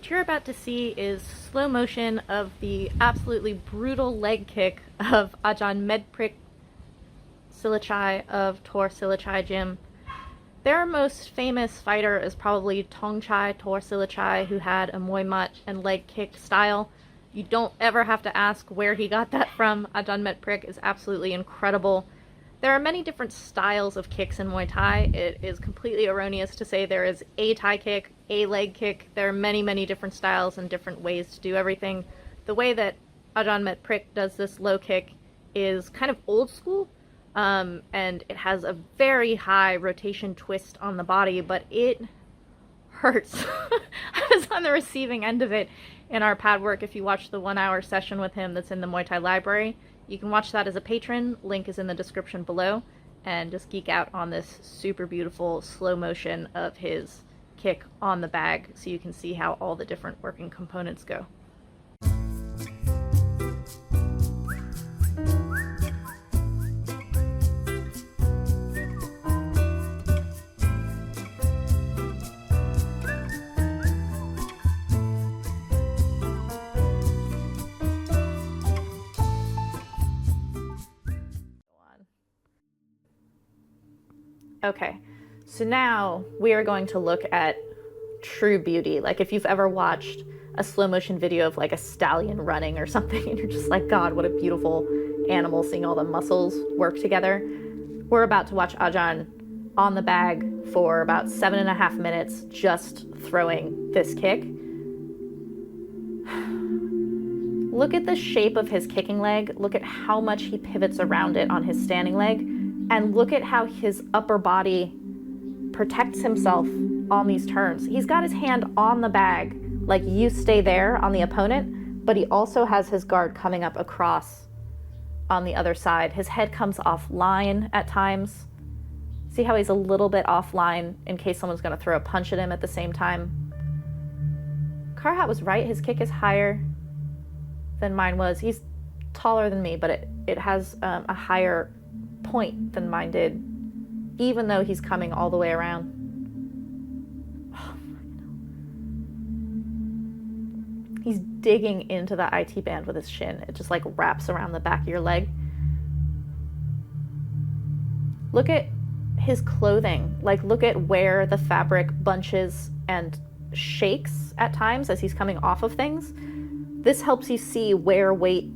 What you're about to see is slow motion of the absolutely brutal leg kick of Arjan Metprik Silachai of Tor Silachai Gym. Their most famous fighter is probably Tongchai Tor Silachai, who had a Muay Maat and leg kick style. You don't ever have to ask where he got that from. Arjan Metprik is absolutely incredible. There are many different styles of kicks in Muay Thai. It is completely erroneous to say there is a Thai kick, a leg kick. There are many, many different styles and different ways to do everything. The way that Arjan Metprik does this low kick is kind of old school, and it has a very high rotation twist on the body, but it hurts. I was on the receiving end of it in our pad work. If you watch the 1-hour session with him that's in the Muay Thai Library, you can watch that as a patron. Link is in the description below, and just geek out on this super beautiful slow motion of his kick on the bag so you can see how all the different working components go. Okay, so now we are going to look at true beauty. Like if you've ever watched a slow motion video of like a stallion running or something and you're just like, God, what a beautiful animal, seeing all the muscles work together. We're about to watch Arjan on the bag for about 7.5 minutes just throwing this kick. Look at the shape of his kicking leg. Look at how much he pivots around it on his standing leg. And look at how his upper body protects himself on these turns. He's got his hand on the bag, like you stay there on the opponent, but he also has his guard coming up across on the other side. His head comes offline at times. See how he's a little bit offline in case someone's gonna throw a punch at him at the same time. Carhat was right, his kick is higher than mine was. He's taller than me, but it has a higher point than mine did, even though he's coming all the way around. Oh, he's digging into the IT band with his shin. It just like wraps around the back of your leg. Look at his clothing. Like look at where the fabric bunches and shakes at times as he's coming off of things. This helps you see where weight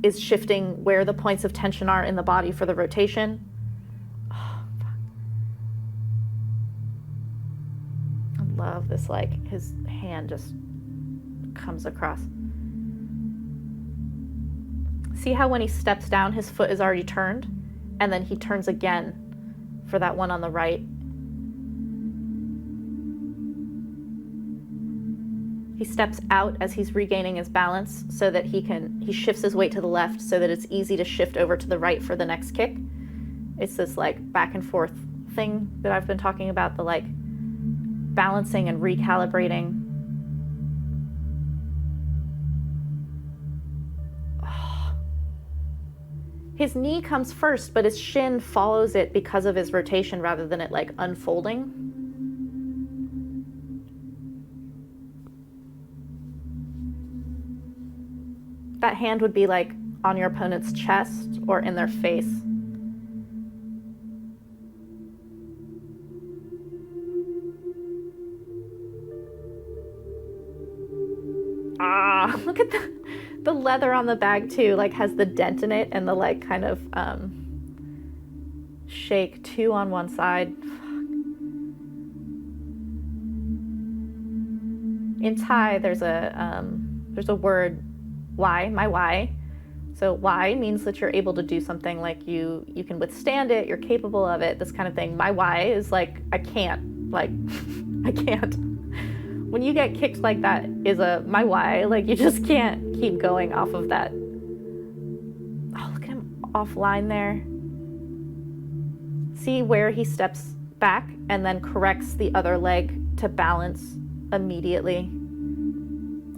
is shifting, where the points of tension are in the body for the rotation. Oh, fuck. I love this, like, his hand just comes across. See how when he steps down, his foot is already turned, and then he turns again for that one on the right. He steps out as he's regaining his balance so that he shifts his weight to the left so that it's easy to shift over to the right for the next kick. It's this like back and forth thing that I've been talking about, the like balancing and recalibrating. Oh. His knee comes first, but his shin follows it because of his rotation rather than it like unfolding. That hand would be like on your opponent's chest or in their face. Ah, look at the leather on the bag too, like has the dent in it and the like kind of shake too on one side. In Thai, there's a word, why, my why. So why means that you're able to do something, like you can withstand it, you're capable of it, this kind of thing. My why is like, I can't, like, I can't. When you get kicked like that is my why, like you just can't keep going off of that. Oh, look at him offline there. See where he steps back and then corrects the other leg to balance immediately.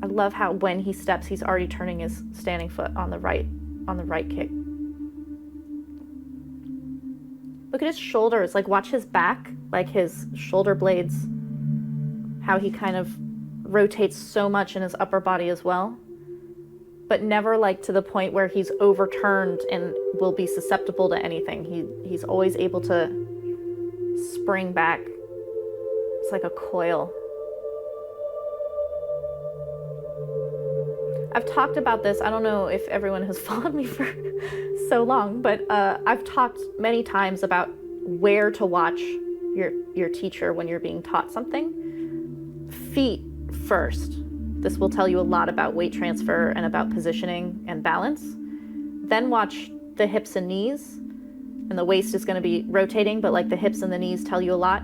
I love how when he steps, he's already turning his standing foot on the right kick. Look at his shoulders, like watch his back, like his shoulder blades, how he kind of rotates so much in his upper body as well, but never like to the point where he's overturned and will be susceptible to anything. He's always able to spring back. It's like a coil. I've talked about this. I don't know if everyone has followed me for so long, but I've talked many times about where to watch your teacher when you're being taught something. Feet first. This will tell you a lot about weight transfer and about positioning and balance. Then watch the hips and knees, and the waist is going to be rotating, but like the hips and the knees tell you a lot.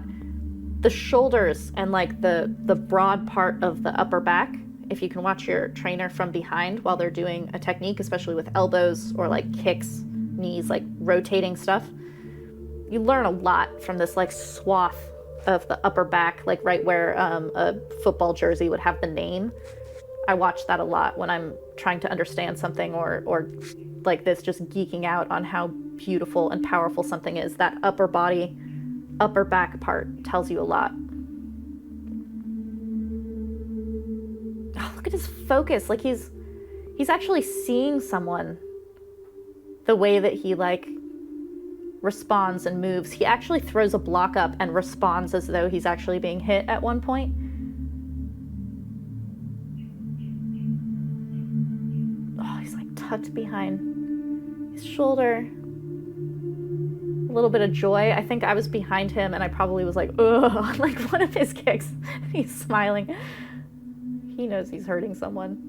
The shoulders and like the broad part of the upper back, if you can watch your trainer from behind while they're doing a technique, especially with elbows or like kicks, knees, like rotating stuff, you learn a lot from this like swath of the upper back, like right where a football jersey would have the name. I watch that a lot when I'm trying to understand something or like this, just geeking out on how beautiful and powerful something is. That upper body, upper back part tells you a lot. Oh, look at his focus. Like he's actually seeing someone the way that he like responds and moves. He actually throws a block up and responds as though he's actually being hit at one point. Oh, he's like tucked behind his shoulder. A little bit of joy. I think I was behind him and I probably was like, ugh, like one of his kicks. He's smiling. He knows he's hurting someone.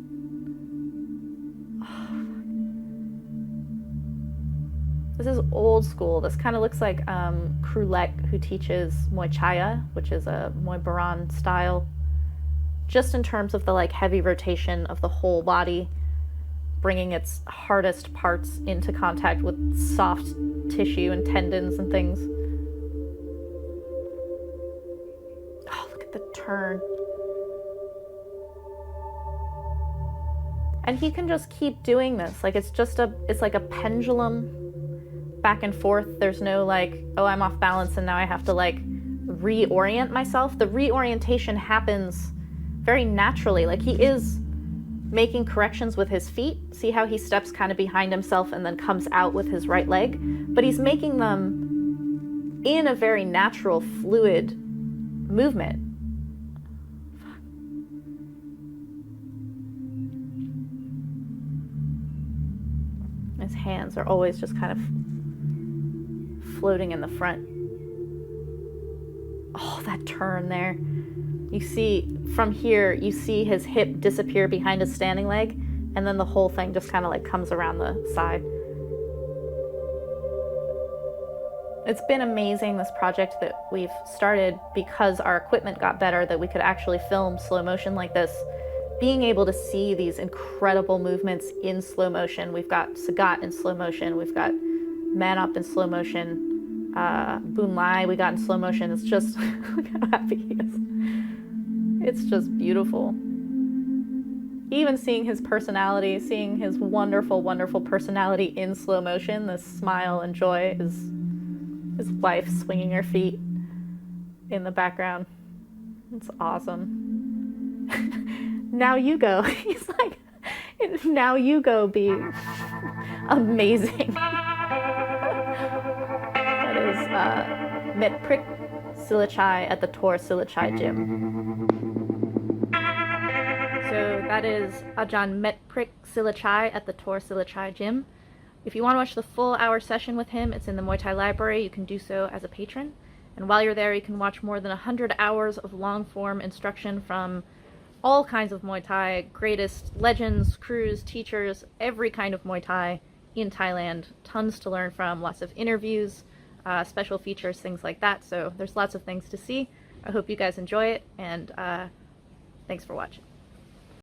This is old school. This kind of looks like Krulek, who teaches Muay Chaya, which is a Muay Baran style, just in terms of the like heavy rotation of the whole body, bringing its hardest parts into contact with soft tissue and tendons and things. Oh, look at the turn. And he can just keep doing this. Like it's like a pendulum back and forth. There's no like, oh, I'm off balance and now I have to like reorient myself. The reorientation happens very naturally. Like he is making corrections with his feet. See how he steps kind of behind himself and then comes out with his right leg? But he's making them in a very natural, fluid movement. His hands are always just kind of floating in the front. Oh, that turn there. You see, from here, you see his hip disappear behind his standing leg, and then the whole thing just kind of like comes around the side. It's been amazing, this project that we've started, because our equipment got better, that we could actually film slow motion like this. Being able to see these incredible movements in slow motion. We've got Sagat in slow motion. We've got Man Up in slow motion. Boon Lai we got in slow motion. It's just, look how happy he is. It's just beautiful. Even seeing his personality, seeing his wonderful, wonderful personality in slow motion, this smile and joy, is his wife swinging her feet in the background. It's awesome. Now you go. He's like, now you go be amazing. That is Metprik Silachai at the Tor Silachai gym. So that is Arjan Metprik Silachai at the Tor Silachai gym. If you want to watch the full hour session with him, it's in the Muay Thai Library. You can do so as a patron. And while you're there, you can watch more than 100 hours of long-form instruction from all kinds of Muay Thai, greatest legends, crews, teachers, every kind of Muay Thai in Thailand. Tons to learn from, lots of interviews, special features, things like that. So there's lots of things to see. I hope you guys enjoy it, and thanks for watching.